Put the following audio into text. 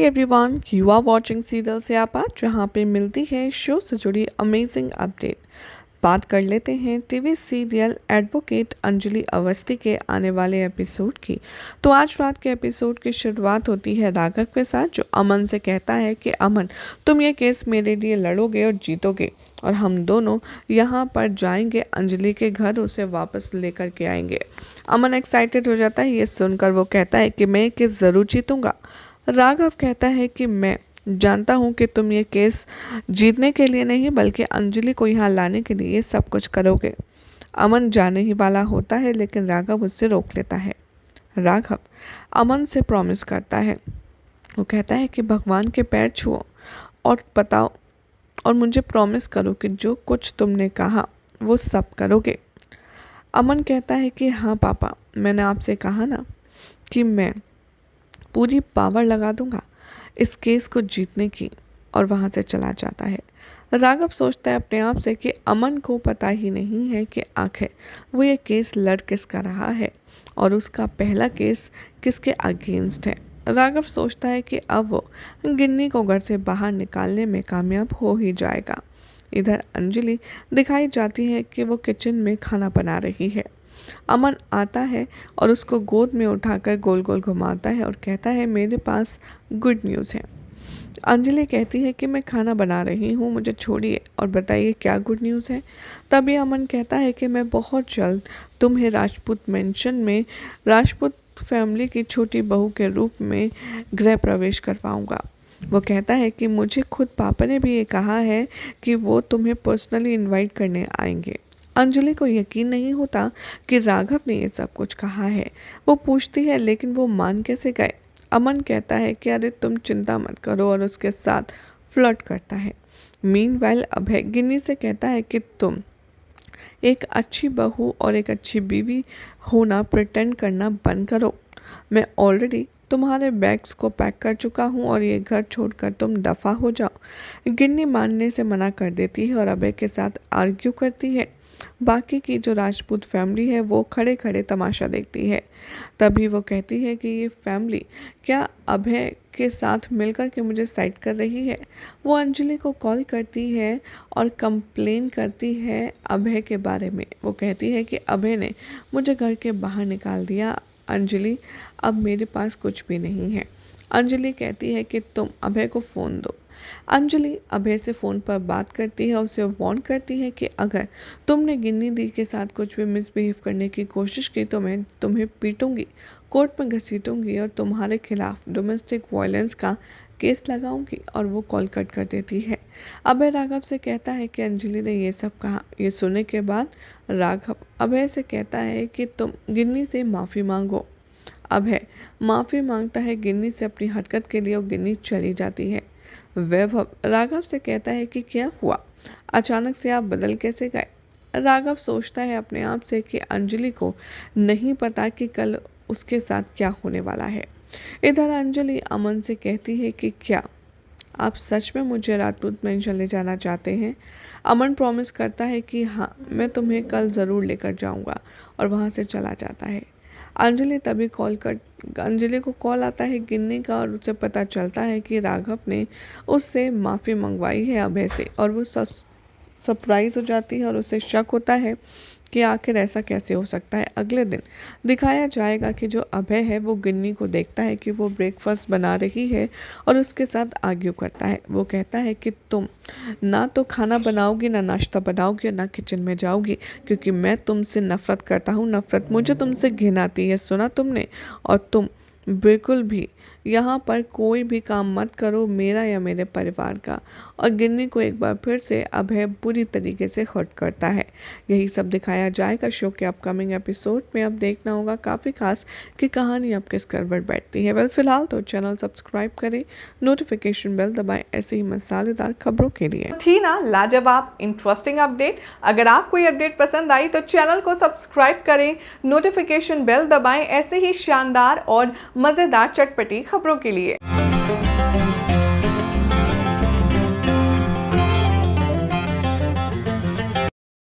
Hi everyone, you are watching serial Siyapa, जहां पे मिलती है शो से जुड़ी अमेजिंग अपडेट। बात कर लेते हैं TV serial advocate Anjali Awasthi के आने वाले एपिसोड की। तो आज रात के एपिसोड की शुरुआत होती है राघव के साथ, जो अमन से कहता है कि अमन, तुम ये केस मेरे लिए लड़ोगे और जीतोगे और हम दोनों यहाँ पर जाएंगे अंजलि के घर, उसे वापस लेकर के आएंगे। अमन एक्साइटेड हो जाता है ये सुनकर। वो कहता है कि मैं ये केस ज़रूर जीतूंगा। राघव कहता है कि मैं जानता हूँ कि तुम ये केस जीतने के लिए नहीं बल्कि अंजलि को यहाँ लाने के लिए ये सब कुछ करोगे। अमन जाने ही वाला होता है लेकिन राघव उससे रोक लेता है। राघव अमन से प्रॉमिस करता है, वो कहता है कि भगवान के पैर छुओ और बताओ और मुझे प्रॉमिस करो कि जो कुछ तुमने कहा वो सब करोगे। अमन कहता है कि हाँ पापा, मैंने आपसे कहा ना कि मैं पूरी पावर लगा दूंगा इस केस को जीतने की, और वहाँ से चला जाता है। राघव सोचता है अपने आप से कि अमन को पता ही नहीं है कि आखिर वो ये केस लड़ किसका रहा है और उसका पहला केस किसके अगेंस्ट है। राघव सोचता है कि अब वो गिन्नी को घर से बाहर निकालने में कामयाब हो ही जाएगा। इधर अंजलि दिखाई जाती है कि वो किचन में खाना बना रही है। अमन आता है और उसको गोद में उठाकर गोल गोल घुमाता है और कहता है, मेरे पास गुड न्यूज़ है। अंजलि कहती है कि मैं खाना बना रही हूँ, मुझे छोड़िए और बताइए क्या गुड न्यूज़ है। तभी अमन कहता है कि मैं बहुत जल्द तुम्हें राजपूत मेंशन में राजपूत फैमिली की छोटी बहू के रूप में गृह प्रवेश करवाऊँगा। वो कहता है कि मुझे खुद पापा ने भी ये कहा है कि वो तुम्हें पर्सनली इनवाइट करने आएंगे। अंजलि को यकीन नहीं होता कि राघव ने ये सब कुछ कहा है। वो पूछती है लेकिन वो मान कैसे गए। अमन कहता है कि अरे तुम चिंता मत करो और उसके साथ फ्लर्ट करता है। मीनवाइल अभय गिन्नी से कहता है कि तुम एक अच्छी बहू और एक अच्छी बीवी होना प्रिटेंड करना बंद करो। मैं ऑलरेडी तुम्हारे बैग्स को पैक कर चुका हूँ और ये घर छोड़कर तुम दफ़ा हो जाओ। गिन्नी मानने से मना कर देती है और अभय के साथ आर्ग्यू करती है। बाकी की जो राजपूत फैमिली है वो खड़े खड़े तमाशा देखती है। तभी वो कहती है कि ये फैमिली क्या अभय के साथ मिलकर के मुझे साइड कर रही है। वो अंजलि को कॉल करती है और कंप्लेन करती है अभय के बारे में। वो कहती है कि अभय ने मुझे घर के बाहर निकाल दिया। अंजलि, अब मेरे पास कुछ भी नहीं है। अंजलि कहती है कि तुम अभय को फ़ोन दो। अंजलि अभय से फ़ोन पर बात करती है, उसे वार्न करती है कि अगर तुमने गिन्नी दी के साथ कुछ भी मिसबिहेव करने की कोशिश की तो मैं तुम्हें पीटूंगी, कोर्ट में घसीटूंगी और तुम्हारे खिलाफ डोमेस्टिक वायलेंस का केस लगाऊंगी। और वो कॉल कट कर देती है। अभय राघव से कहता है कि अंजलि ने ये सब कहा। ये सुनने के बाद राघव अभय से कहता है कि तुम गिन्नी से माफ़ी मांगो। अभय माफ़ी मांगता है गिन्नी से अपनी हरकत के लिए और गिन्नी चली जाती है। वैभव राघव से कहता है कि क्या हुआ, अचानक से आप बदल कैसे गए। राघव सोचता है अपने आप से कि अंजलि को नहीं पता कि कल उसके साथ क्या होने वाला है। इधर अंजलि अमन से कहती है कि क्या आप सच में मुझे राजपूत मेंशन ले जाना चाहते हैं। अमन प्रॉमिस करता है कि हाँ, मैं तुम्हें कल ज़रूर लेकर जाऊंगा और वहाँ से चला जाता है। अंजलि को कॉल आता है गिन्नी का और उसे पता चलता है कि राघव ने उससे माफ़ी मंगवाई है अभय से, और वो सरप्राइज़ हो जाती है और उसे शक होता है कि आखिर ऐसा कैसे हो सकता है। अगले दिन दिखाया जाएगा कि जो अभय है वो गिन्नी को देखता है कि वो ब्रेकफास्ट बना रही है और उसके साथ आर्ग्यू करता है। वो कहता है कि तुम ना तो खाना बनाओगी, ना नाश्ता बनाओगी और ना किचन में जाओगी, क्योंकि मैं तुमसे नफ़रत करता हूँ। नफ़रत, मुझे तुमसे घिन आती है, सुना तुमने। और तुम बिल्कुल भी यहाँ पर कोई भी काम मत करो, मेरा या मेरे परिवार का। और गिन्नी को एक बार फिर से अभय बुरी तरीके से हर्ट करता है। यही सब दिखाया जाएगा शो के अपकमिंग एपिसोड में। अब देखना होगा काफ़ी खास कि कहानी अब किस करवट बैठती है। फिलहाल तो चैनल सब्सक्राइब करें, नोटिफिकेशन बेल दबाएं ऐसे ही मसालेदार खबरों के लिए। थी ना लाजवाब इंटरेस्टिंग अपडेट। अगर आपको ये अपडेट पसंद आई तो चैनल को सब्सक्राइब करें, नोटिफिकेशन बेल दबाएं ऐसे ही शानदार और मज़ेदार चटपटी खबरों के लिए।